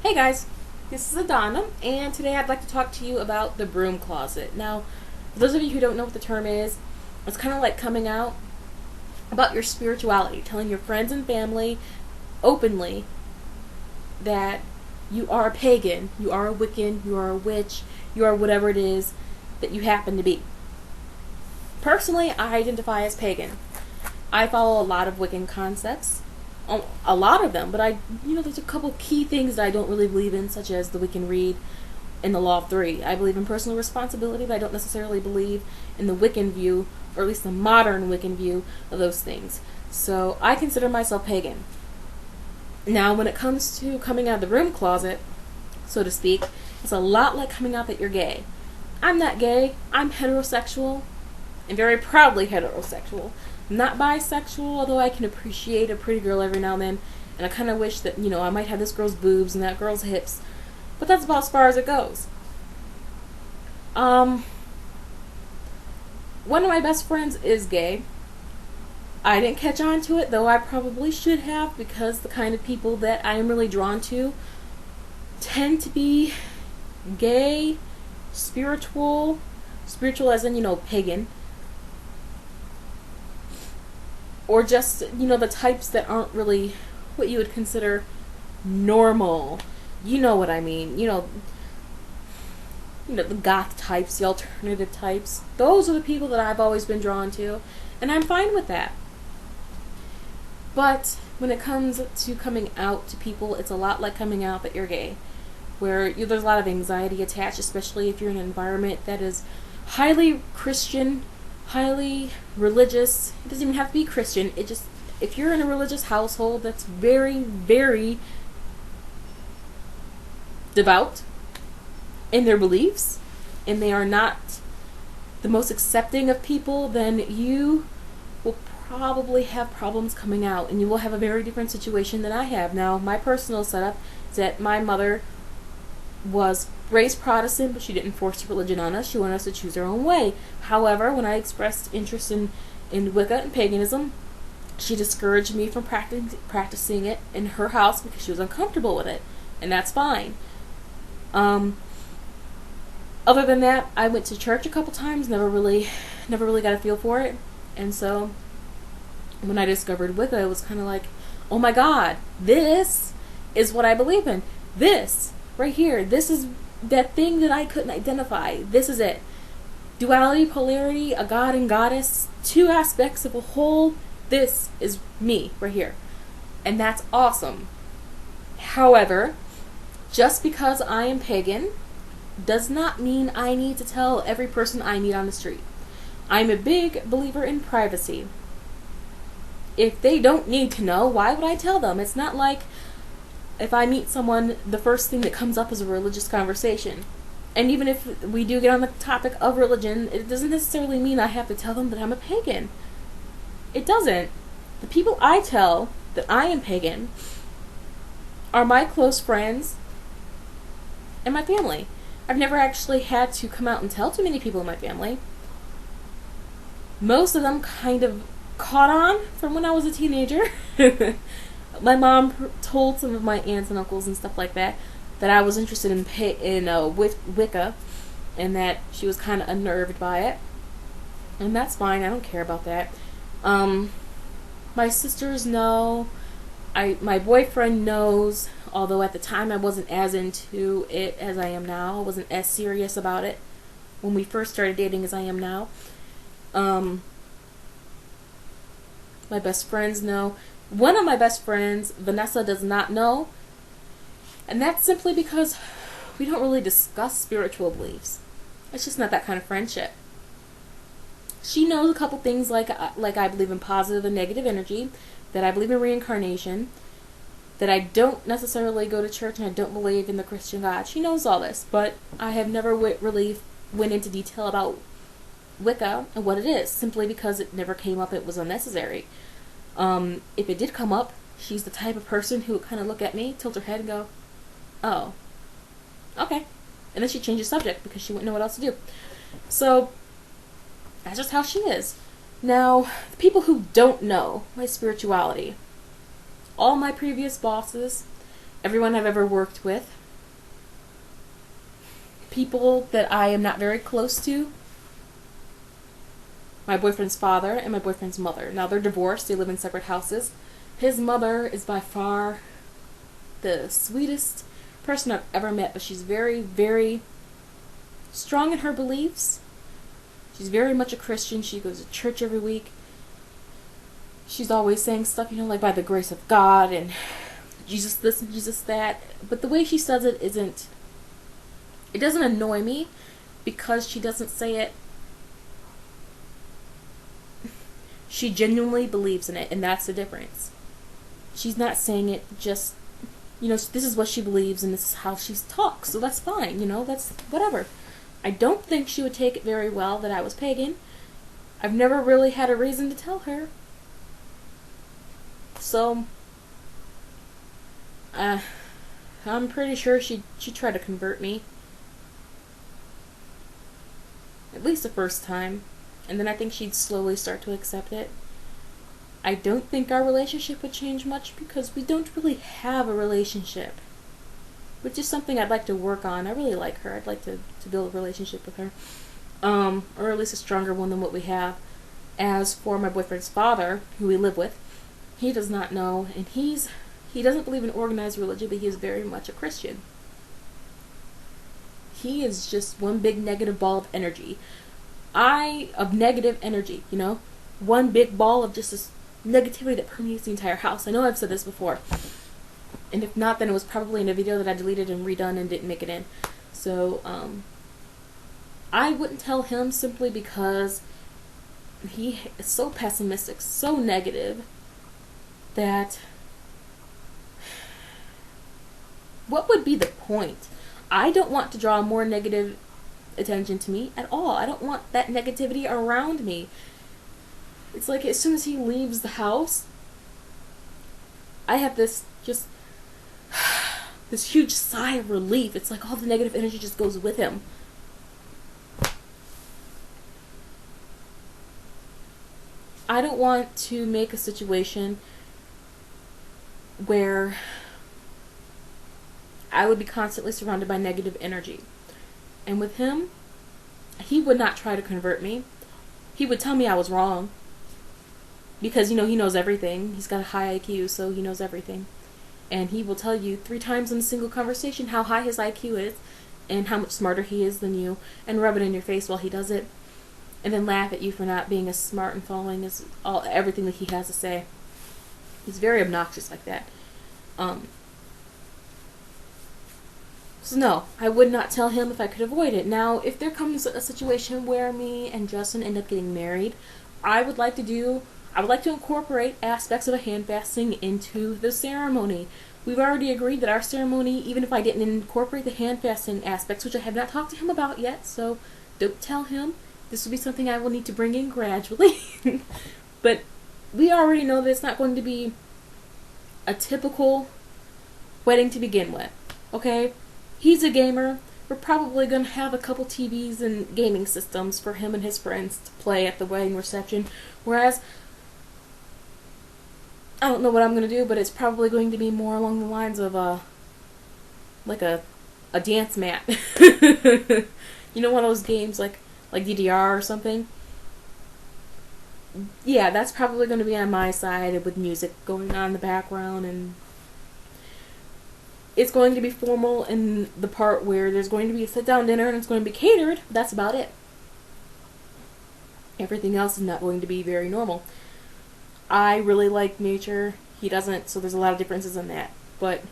Hey guys, this is Adana, and today I'd like to talk to you about the broom closet. Now, for those of you who don't know what the term is, it's kind of like coming out about your spirituality, telling your friends and family openly that you are a pagan, you are a Wiccan, you are a witch, you are whatever it is that you happen to be. Personally, I identify as pagan. I follow a lot of Wiccan concepts, a lot of them, but there's a couple key things that I don't really believe in, such as the Wiccan Rede and the Law of Three. I believe in personal responsibility, but I don't necessarily believe in the Wiccan view, or at least the modern Wiccan view of those things. So I consider myself pagan. Now, when it comes to coming out of the broom closet, so to speak, it's a lot like coming out that you're gay. I'm not gay. I'm heterosexual, and very proudly heterosexual. Not bisexual, although I can appreciate a pretty girl every now and then, and I kind of wish that, I might have this girl's boobs and that girl's hips, but that's about as far as it goes. One of my best friends is gay. I didn't catch on to it, though I probably should have, because the kind of people that I am really drawn to tend to be gay, spiritual as in, pagan, or just, the types that aren't really what you would consider normal. You know what I mean. The goth types, the alternative types. Those are the people that I've always been drawn to, and I'm fine with that. But when it comes to coming out to people, it's a lot like coming out that you're gay, where there's a lot of anxiety attached, especially if you're in an environment that is highly Christian, highly religious. It doesn't even have to be Christian. If you're in a religious household that's very, very devout in their beliefs, and they are not the most accepting of people, then you will probably have problems coming out, and you will have a very different situation than I have. Now, my personal setup is that my mother was raised Protestant, but she didn't force religion on us. She wanted us to choose our own way. However, when I expressed interest in Wicca and paganism, she discouraged me from practicing it in her house because she was uncomfortable with it, and that's fine. Other than that, I went to church a couple times, never really got a feel for it, and so when I discovered Wicca, it was kind of like, oh my God, this is what I believe in. This right here, this is that thing that I couldn't identify. This is it. Duality, polarity, a god and goddess, two aspects of a whole. This is me right here. And that's awesome. However, just because I am pagan does not mean I need to tell every person I meet on the street. I'm a big believer in privacy. If they don't need to know, why would I tell them? It's not like if I meet someone, the first thing that comes up is a religious conversation. And even if we do get on the topic of religion, it doesn't necessarily mean I have to tell them that I'm a pagan. It doesn't. The people I tell that I am pagan are my close friends and my family. I've never actually had to come out and tell too many people in my family. Most of them kind of caught on from when I was a teenager. My mom told some of my aunts and uncles and stuff like that I was interested in Wicca, and that she was kind of unnerved by it, and that's fine. I don't care about that. My sisters know. My boyfriend knows, although at the time I wasn't as into it as I am now. I wasn't as serious about it when we first started dating as I am now. My best friends know. One of my best friends, Vanessa, does not know, and that's simply because we don't really discuss spiritual beliefs. It's just not that kind of friendship. She knows a couple things like I believe in positive and negative energy, that I believe in reincarnation, that I don't necessarily go to church, and I don't believe in the Christian God. She knows all this, but I have never really went into detail about Wicca and what it is, simply because it never came up. It was unnecessary. If it did come up, she's the type of person who would kind of look at me, tilt her head, and go, oh, okay. And then she'd change the subject because she wouldn't know what else to do. So, that's just how she is. Now, the people who don't know my spirituality, all my previous bosses, everyone I've ever worked with, people that I am not very close to, my boyfriend's father and my boyfriend's mother. Now they're divorced, they live in separate houses. His mother is by far the sweetest person I've ever met, but she's very, very strong in her beliefs. She's very much a Christian. She goes to church every week. She's always saying stuff, like by the grace of God and Jesus this and Jesus that. But the way she says it doesn't annoy me because she doesn't say it. She genuinely believes in it, and that's the difference. She's not saying it just, this is what she believes and this is how she talks, so that's fine, that's whatever. I don't think she would take it very well that I was pagan. I've never really had a reason to tell her. So, I'm pretty sure she'd try to convert me. At least the first time. And then I think she'd slowly start to accept it. I don't think our relationship would change much because we don't really have a relationship. Which is something I'd like to work on. I really like her. I'd like to build a relationship with her. Or at least a stronger one than what we have. As for my boyfriend's father, who we live with, he does not know, and he doesn't believe in organized religion, but he is very much a Christian. He is just one big negative ball of energy. Of negative energy, one big ball of just this negativity that permeates the entire house. I know I've said this before. And if not, then it was probably in a video that I deleted and redone and didn't make it in. So, I wouldn't tell him simply because he is so pessimistic, so negative, that what would be the point? I don't want to draw more negative attention to me at all. I don't want that negativity around me. It's like as soon as he leaves the house, I have this huge sigh of relief. It's like all the negative energy just goes with him. I don't want to make a situation where I would be constantly surrounded by negative energy. And with him, he would not try to convert me. He would tell me I was wrong. Because, he knows everything. He's got a high IQ, so he knows everything. And he will tell you 3 times in a single conversation how high his IQ is and how much smarter he is than you, and rub it in your face while he does it, and then laugh at you for not being as smart and following everything that he has to say. He's very obnoxious like that. So no, I would not tell him if I could avoid it. Now, if there comes a situation where me and Justin end up getting married, I would like to incorporate aspects of a hand fasting into the ceremony. We've already agreed that our ceremony, even if I didn't incorporate the hand fasting aspects, which I have not talked to him about yet, so don't tell him. This will be something I will need to bring in gradually. But we already know that it's not going to be a typical wedding to begin with. Okay? He's a gamer. We're probably going to have a couple TVs and gaming systems for him and his friends to play at the wedding reception. Whereas, I don't know what I'm going to do, but it's probably going to be more along the lines of like a dance mat. One of those games like DDR or something. Yeah, that's probably going to be on my side with music going on in the background, and it's going to be formal in the part where there's going to be a sit-down dinner and it's going to be catered. That's about it. Everything else is not going to be very normal. I really like nature. He doesn't, so there's a lot of differences in that. But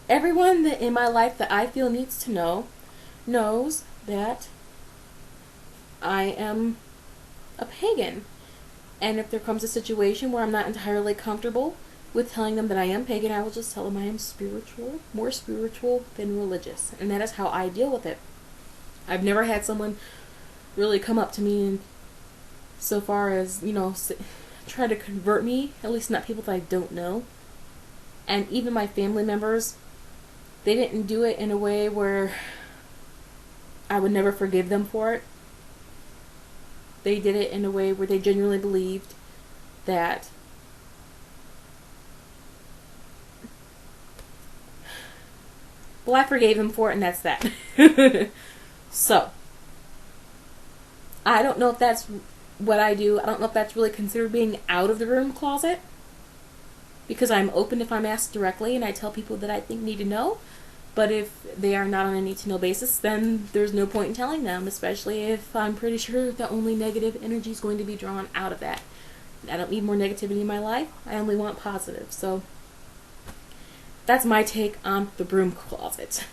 everyone in my life that I feel needs to know knows that I am a pagan. And if there comes a situation where I'm not entirely comfortable with telling them that I am pagan, I will just tell them I am spiritual, more spiritual than religious. And that is how I deal with it. I've never had someone really come up to me and so far as, try to convert me, at least not people that I don't know. And even my family members, they didn't do it in a way where I would never forgive them for it. They did it in a way where they genuinely believed that Well, I forgave him for it, and that's that. So, I don't know if that's what I do. I don't know if that's really considered being out of the broom closet, because I'm open if I'm asked directly, and I tell people that I think need to know. But if they are not on a need-to-know basis, then there's no point in telling them, especially if I'm pretty sure that only negative energy is going to be drawn out of that. I don't need more negativity in my life. I only want positive. So that's my take on the broom closet.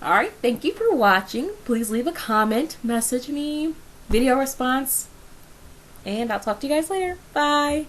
Alright, thank you for watching. Please leave a comment, message me, video response, and I'll talk to you guys later. Bye!